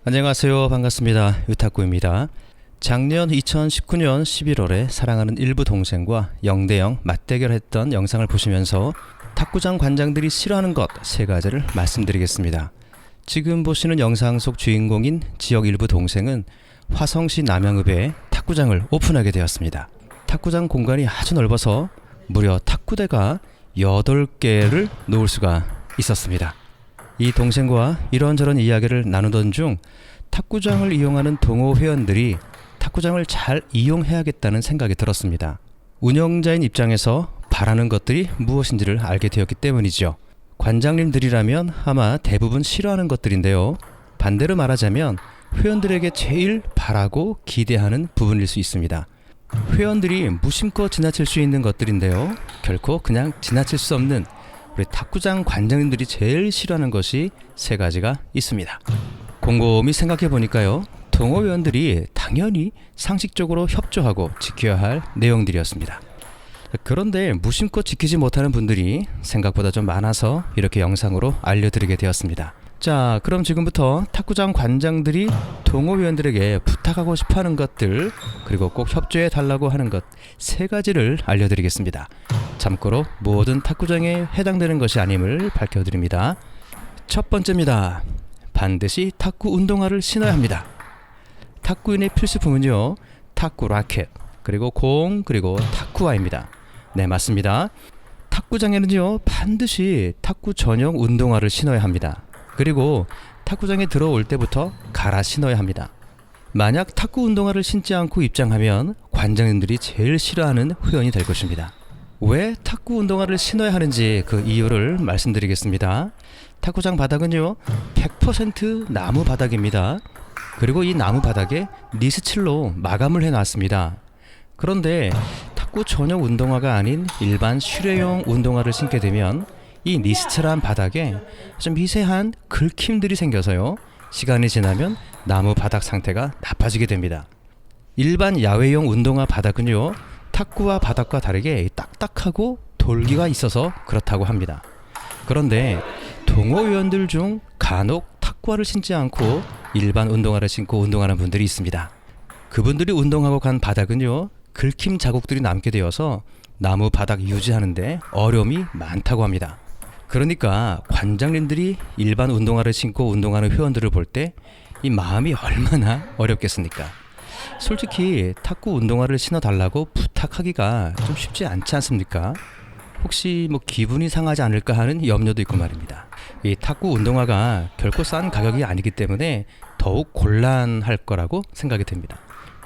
안녕하세요. 반갑습니다. 유탁구입니다. 작년 2019년 11월에 사랑하는 일부 동생과 0대0 맞대결했던 영상을 보시면서 탁구장 관장들이 싫어하는 것 3가지를 말씀드리겠습니다. 지금 보시는 영상 속 주인공인 지역 일부 동생은 화성시 남양읍에 탁구장을 오픈하게 되었습니다. 탁구장 공간이 아주 넓어서 무려 탁구대가 8개를 놓을 수가 있었습니다. 이 동생과 이런저런 이야기를 나누던 중 탁구장을 이용하는 동호 회원들이 탁구장을 잘 이용해야겠다는 생각이 들었습니다. 운영자인 입장에서 바라는 것들이 무엇인지를 알게 되었기 때문이죠. 관장님들이라면 아마 대부분 싫어하는 것들인데요. 반대로 말하자면 회원들에게 제일 바라고 기대하는 부분일 수 있습니다. 회원들이 무심코 지나칠 수 있는 것들인데요. 결코 그냥 지나칠 수 없는 우리 탁구장 관장님들이 제일 싫어하는 것이 3가지가 있습니다. 곰곰이 생각해 보니까요, 동호회원들이 당연히 상식적으로 협조하고 지켜야 할 내용들이었습니다. 그런데 무심코 지키지 못하는 분들이 생각보다 좀 많아서 이렇게 영상으로 알려드리게 되었습니다. 자, 그럼 지금부터 탁구장 관장들이 동호회원들에게 부탁하고 싶어하는 것들, 그리고 꼭 협조해 달라고 하는 것 3가지를 알려드리겠습니다. 참고로 모든 탁구장에 해당되는 것이 아님을 밝혀드립니다. 첫 번째입니다. 반드시 탁구 운동화를 신어야 합니다. 탁구인의 필수품은요, 탁구 라켓, 그리고 공, 그리고 탁구화입니다. 네, 맞습니다. 탁구장에는요, 반드시 탁구 전용 운동화를 신어야 합니다. 그리고 탁구장에 들어올 때부터 갈아 신어야 합니다. 만약 탁구 운동화를 신지 않고 입장하면 관장님들이 제일 싫어하는 회원이 될 것입니다. 왜 탁구 운동화를 신어야 하는지 그 이유를 말씀드리겠습니다. 탁구장 바닥은요, 100% 나무 바닥입니다. 그리고 이 나무 바닥에 니스칠로 마감을 해놨습니다. 그런데 탁구 전용 운동화가 아닌 일반 실외용 운동화를 신게 되면 이 니스칠한 바닥에 좀 미세한 긁힘들이 생겨서요, 시간이 지나면 나무 바닥 상태가 나빠지게 됩니다. 일반 야외용 운동화 바닥은요, 탁구화 바닥과 다르게 딱딱하고 돌기가 있어서 그렇다고 합니다. 그런데 동호회원들 중 간혹 탁구화를 신지 않고 일반 운동화를 신고 운동하는 분들이 있습니다. 그분들이 운동하고 간 바닥은요, 긁힘 자국들이 남게 되어서 나무 바닥 유지하는데 어려움이 많다고 합니다. 그러니까 관장님들이 일반 운동화를 신고 운동하는 회원들을 볼 때 이 마음이 얼마나 어렵겠습니까? 솔직히 탁구 운동화를 신어달라고 부탁하기가 좀 쉽지 않지 않습니까? 혹시 기분이 상하지 않을까 하는 염려도 있고 말입니다. 이 탁구 운동화가 결코 싼 가격이 아니기 때문에 더욱 곤란할 거라고 생각이 됩니다.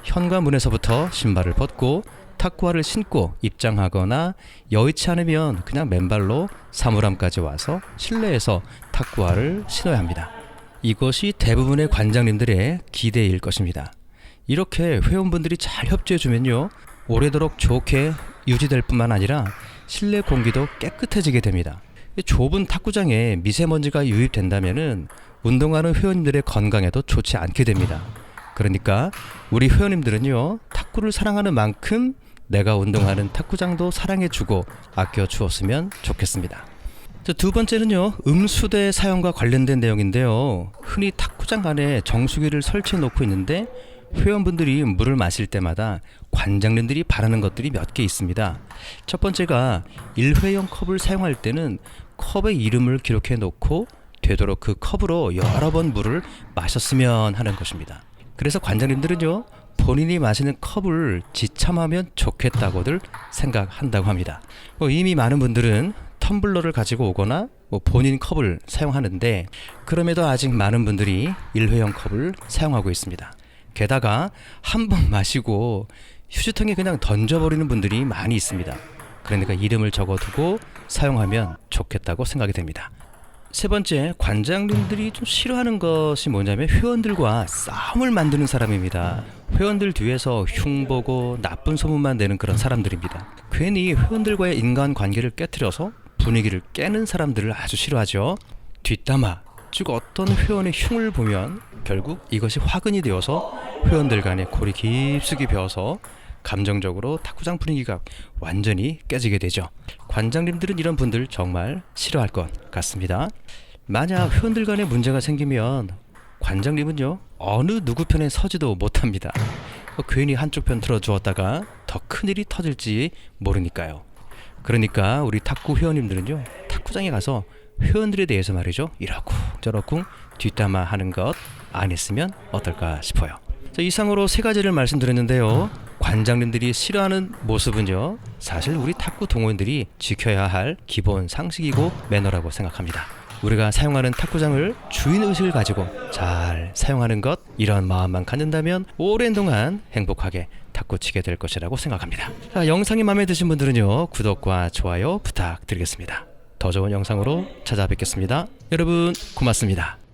현관문에서부터 신발을 벗고 탁구화를 신고 입장하거나 여의치 않으면 그냥 맨발로 사물함까지 와서 실내에서 탁구화를 신어야 합니다. 이것이 대부분의 관장님들의 기대일 것입니다. 이렇게 회원분들이 잘 협조해주면요, 오래도록 좋게 유지될 뿐만 아니라 실내 공기도 깨끗해지게 됩니다. 좁은 탁구장에 미세먼지가 유입된다면은 운동하는 회원님들의 건강에도 좋지 않게 됩니다. 그러니까 우리 회원님들은요, 탁구를 사랑하는 만큼 내가 운동하는 탁구장도 사랑해주고 아껴주었으면 좋겠습니다. 두 번째는요, 음수대 사용과 관련된 내용인데요. 흔히 탁구장 안에 정수기를 설치해 놓고 있는데 회원분들이 물을 마실 때마다 관장님들이 바라는 것들이 몇 개 있습니다. 첫 번째가 일회용 컵을 사용할 때는 컵의 이름을 기록해 놓고 되도록 그 컵으로 여러 번 물을 마셨으면 하는 것입니다. 그래서 관장님들은요, 본인이 마시는 컵을 지참하면 좋겠다고들 생각한다고 합니다. 이미 많은 분들은 텀블러를 가지고 오거나 본인 컵을 사용하는데, 그럼에도 아직 많은 분들이 일회용 컵을 사용하고 있습니다. 게다가 한 번 마시고 휴지통에 그냥 던져버리는 분들이 많이 있습니다. 그러니까 이름을 적어두고 사용하면 좋겠다고 생각이 됩니다. 세 번째, 관장님들이 좀 싫어하는 것이 뭐냐면 회원들과 싸움을 만드는 사람입니다. 회원들 뒤에서 흉보고 나쁜 소문만 내는 그런 사람들입니다. 괜히 회원들과의 인간관계를 깨트려서 분위기를 깨는 사람들을 아주 싫어하죠. 뒷담화, 즉 어떤 회원의 흉을 보면 결국 이것이 화근이 되어서 회원들 간에 골이 깊숙이 베어서 감정적으로 탁구장 분위기가 완전히 깨지게 되죠. 관장님들은 이런 분들 정말 싫어할 것 같습니다. 만약 회원들 간에 문제가 생기면 관장님은요 어느 누구 편에 서지도 못합니다. 괜히 한쪽 편 들어주었다가 더 큰일이 터질지 모르니까요. 그러니까 우리 탁구 회원님들은요 탁구장에 가서 회원들에 대해서 말이죠 이러쿵 저러쿵 뒷담화 하는 것 안 했으면 어떨까 싶어요. 자, 이상으로 세 가지를 말씀드렸는데요. 관장님들이 싫어하는 모습은요 사실 우리 탁구 동호인들이 지켜야 할 기본 상식이고 매너라고 생각합니다. 우리가 사용하는 탁구장을 주인의식을 가지고 잘 사용하는 것, 이런 마음만 갖는다면 오랜 동안 행복하게 탁구 치게 될 것이라고 생각합니다. 자, 영상이 마음에 드신 분들은요 구독과 좋아요 부탁드리겠습니다. 더 좋은 영상으로 찾아뵙겠습니다. 여러분 고맙습니다.